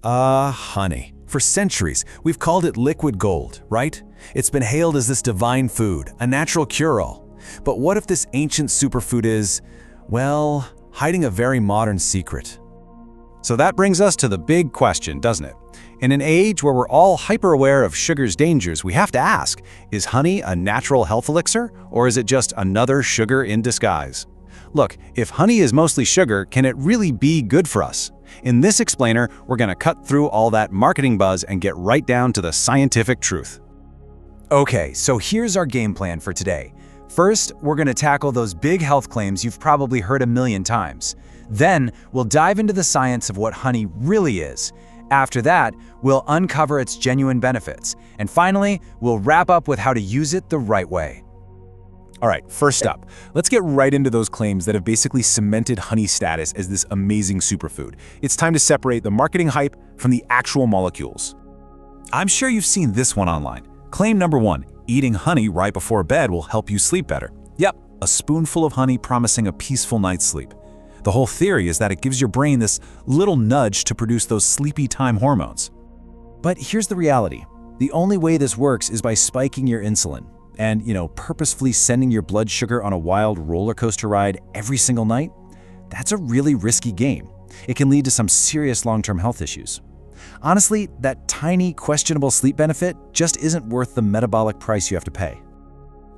Honey. For centuries, we've called it liquid gold, right? It's been hailed as this divine food, a natural cure-all. But what if this ancient superfood is, well, hiding a very modern secret? So that brings us to the big question, doesn't it? In an age where we're all hyper-aware of sugar's dangers, we have to ask, is honey a natural health elixir, or is it just another sugar in disguise? Look, if honey is mostly sugar, can it really be good for us? In this explainer, we're going to cut through all that marketing buzz and get right down to the scientific truth. Okay, so here's our game plan for today. First, we're going to tackle those big health claims you've probably heard a million times. Then, we'll dive into the science of what honey really is. After that, we'll uncover its genuine benefits. And finally, we'll wrap up with how to use it the right way. All right, first up, let's get right into those claims that have basically cemented honey's status as this amazing superfood. It's time to separate the marketing hype from the actual molecules. I'm sure you've seen this one online. Claim number 1, eating honey right before bed will help you sleep better. Yep, a spoonful of honey promising a peaceful night's sleep. The whole theory is that it gives your brain this little nudge to produce those sleepy time hormones. But here's the reality. The only way this works is by spiking your insulin. And, purposefully sending your blood sugar on a wild roller coaster ride every single night, that's a really risky game. It can lead to some serious long-term health issues. Honestly, that tiny, questionable sleep benefit just isn't worth the metabolic price you have to pay.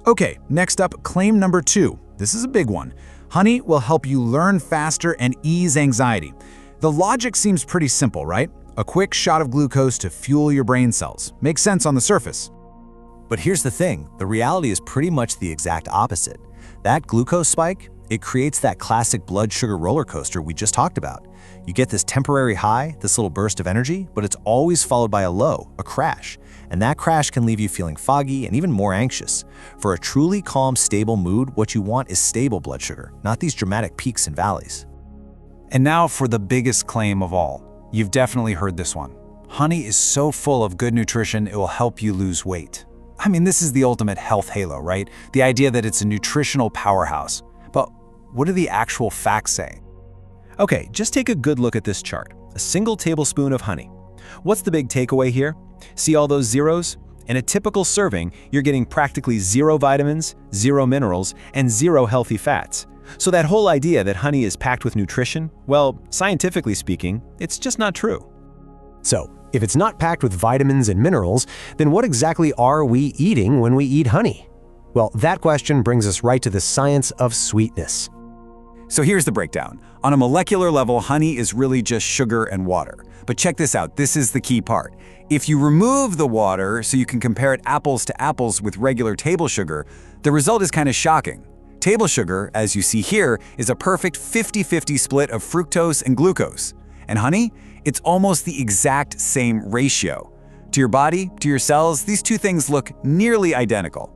Okay, next up, claim number 2. This is a big one. Honey will help you learn faster and ease anxiety. The logic seems pretty simple, right? A quick shot of glucose to fuel your brain cells. Makes sense on the surface. But here's the thing, the reality is pretty much the exact opposite. That glucose spike, it creates that classic blood sugar roller coaster we just talked about. You get this temporary high, this little burst of energy, but it's always followed by a low, a crash. And that crash can leave you feeling foggy and even more anxious. For a truly calm, stable mood, what you want is stable blood sugar, not these dramatic peaks and valleys. And now for the biggest claim of all. You've definitely heard this one. Honey is so full of good nutrition, it will help you lose weight. I mean, this is the ultimate health halo, right? The idea that it's a nutritional powerhouse. But what do the actual facts say? Okay, just take a good look at this chart. A single tablespoon of honey. What's the big takeaway here? See all those zeros? In a typical serving, you're getting practically 0 vitamins, 0 minerals, and 0 healthy fats. So that whole idea that honey is packed with nutrition, well, scientifically speaking, it's just not true. So, if it's not packed with vitamins and minerals, then what exactly are we eating when we eat honey? Well, that question brings us right to the science of sweetness. So here's the breakdown. On a molecular level, honey is really just sugar and water. But check this out, this is the key part. If you remove the water so you can compare it apples to apples with regular table sugar, the result is kind of shocking. Table sugar, as you see here, is a perfect 50-50 split of fructose and glucose. And honey? It's almost the exact same ratio. To your body, to your cells, these two things look nearly identical.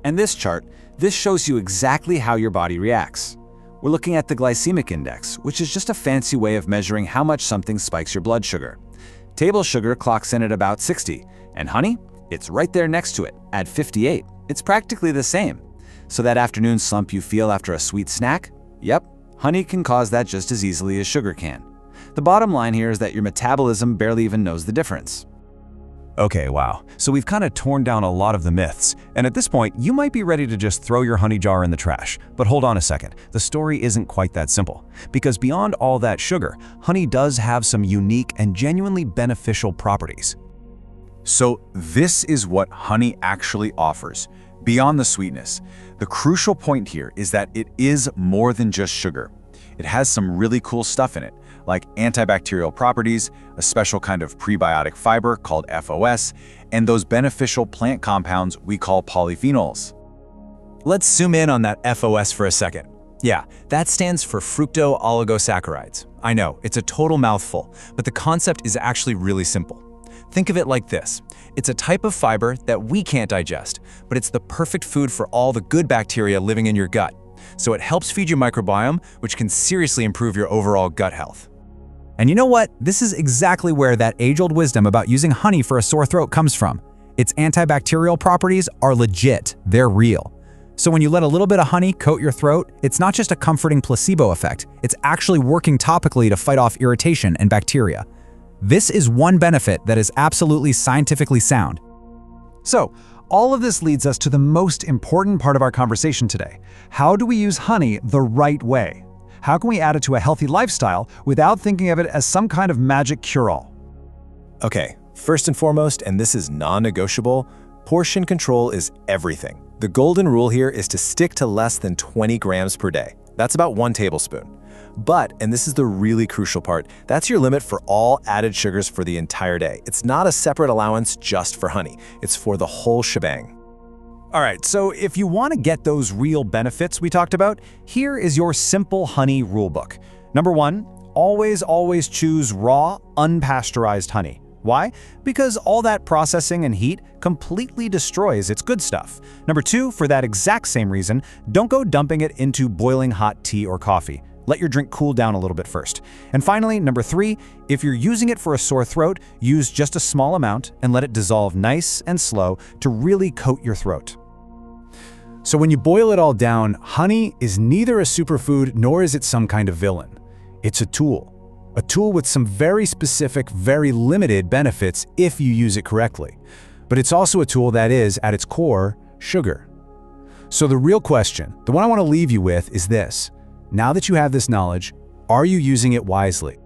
And this chart, this shows you exactly how your body reacts. We're looking at the glycemic index, which is just a fancy way of measuring how much something spikes your blood sugar. Table sugar clocks in at about 60, and honey? It's right there next to it, at 58. It's practically the same. So that afternoon slump you feel after a sweet snack? Yep, honey can cause that just as easily as sugar can. The bottom line here is that your metabolism barely even knows the difference. Okay, wow. So we've kind of torn down a lot of the myths, and at this point, you might be ready to just throw your honey jar in the trash. But hold on a second, the story isn't quite that simple. Because beyond all that sugar, honey does have some unique and genuinely beneficial properties. So this is what honey actually offers. Beyond the sweetness, the crucial point here is that it is more than just sugar. It has some really cool stuff in it, like antibacterial properties, a special kind of prebiotic fiber called FOS, and those beneficial plant compounds we call polyphenols. Let's zoom in on that FOS for a second. Yeah, that stands for fructooligosaccharides. I know, it's a total mouthful, but the concept is actually really simple. Think of it like this. It's a type of fiber that we can't digest, but it's the perfect food for all the good bacteria living in your gut. So it helps feed your microbiome, which can seriously improve your overall gut health. And you know what? This is exactly where that age-old wisdom about using honey for a sore throat comes from. Its antibacterial properties are legit. They're real. So when you let a little bit of honey coat your throat, it's not just a comforting placebo effect. It's actually working topically to fight off irritation and bacteria. This is one benefit that is absolutely scientifically sound. So, all of this leads us to the most important part of our conversation today. How do we use honey the right way? How can we add it to a healthy lifestyle without thinking of it as some kind of magic cure-all? Okay, first and foremost, and this is non-negotiable, portion control is everything. The golden rule here is to stick to less than 20 grams per day. That's about 1 tablespoon. But, and this is the really crucial part, that's your limit for all added sugars for the entire day. It's not a separate allowance just for honey. It's for the whole shebang. All right, so if you want to get those real benefits we talked about, here is your simple honey rulebook. Number 1, always choose raw, unpasteurized honey. Why? Because all that processing and heat completely destroys its good stuff. Number 2, for that exact same reason, don't go dumping it into boiling hot tea or coffee. Let your drink cool down a little bit first. And finally, number 3, if you're using it for a sore throat, use just a small amount and let it dissolve nice and slow to really coat your throat. So when you boil it all down, honey is neither a superfood nor is it some kind of villain. It's a tool with some very specific, very limited benefits if you use it correctly. But it's also a tool that is, at its core, sugar. So the real question, the one I want to leave you with, is this. Now that you have this knowledge, are you using it wisely?